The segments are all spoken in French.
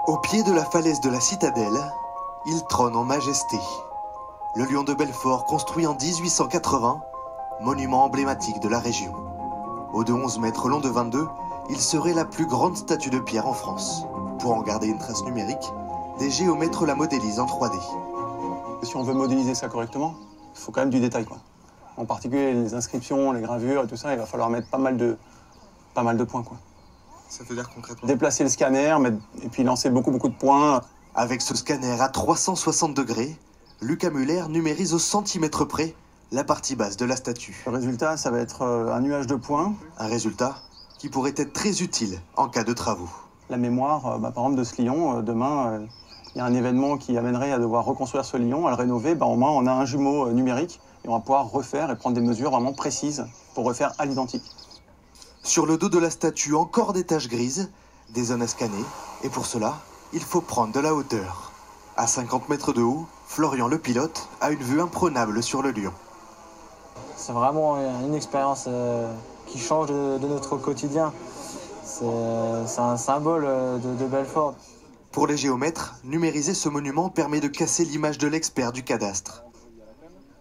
Au pied de la falaise de la citadelle, il trône en majesté. Le lion de Belfort, construit en 1880, monument emblématique de la région. Haut de 11 mètres, long de 22, il serait la plus grande statue de pierre en France. Pour en garder une trace numérique, des géomètres la modélisent en 3D. Si on veut modéliser ça correctement, il faut quand même du détail, quoi. En particulier les inscriptions, les gravures et tout ça, il va falloir mettre pas mal de points, quoi. Ça veut dire concrètement déplacer le scanner, et puis lancer beaucoup de points. Avec ce scanner à 360 degrés, Lucas Muller numérise au centimètre près la partie basse de la statue. Le résultat, ça va être un nuage de points. Un résultat qui pourrait être très utile en cas de travaux. La mémoire, par exemple, de ce lion, demain, il y a un événement qui amènerait à devoir reconstruire ce lion, à le rénover, au moins on a un jumeau numérique et on va pouvoir refaire et prendre des mesures vraiment précises pour refaire à l'identique. Sur le dos de la statue, encore des taches grises, des zones à scanner, et pour cela, il faut prendre de la hauteur. À 50 mètres de haut, Florian le pilote a une vue imprenable sur le lion. C'est vraiment une expérience qui change de notre quotidien. C'est un symbole de Belfort. Pour les géomètres, numériser ce monument permet de casser l'image de l'expert du cadastre.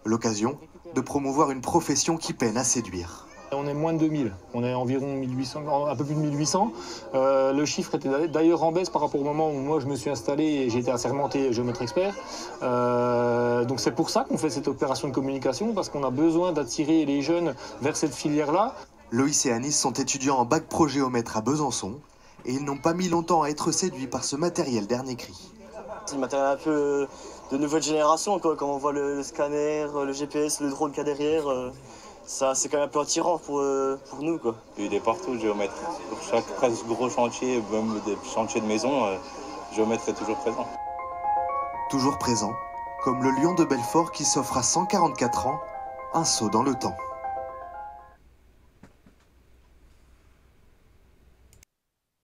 L'occasion de promouvoir une profession qui peine à séduire. On est moins de 2000, on est environ 1800, un peu plus de 1800. Le chiffre était d'ailleurs en baisse par rapport au moment où moi je me suis installé et j'ai été assermenté géomètre expert. Donc c'est pour ça qu'on fait cette opération de communication, parce qu'on a besoin d'attirer les jeunes vers cette filière-là. Loïs et Anis sont étudiants en bac pro géomètre à Besançon et ils n'ont pas mis longtemps à être séduits par ce matériel dernier cri. C'est un matériel un peu de nouvelle génération, quoi. Quand on voit le scanner, le GPS, le drone qu'il y a derrière. Ça, c'est quand même un peu attirant pour nous, quoi. Il est partout, le géomètre. Pour chaque presque gros chantier, même des chantiers de maison, le géomètre est toujours présent. Toujours présent, comme le lion de Belfort qui s'offre à 144 ans un saut dans le temps.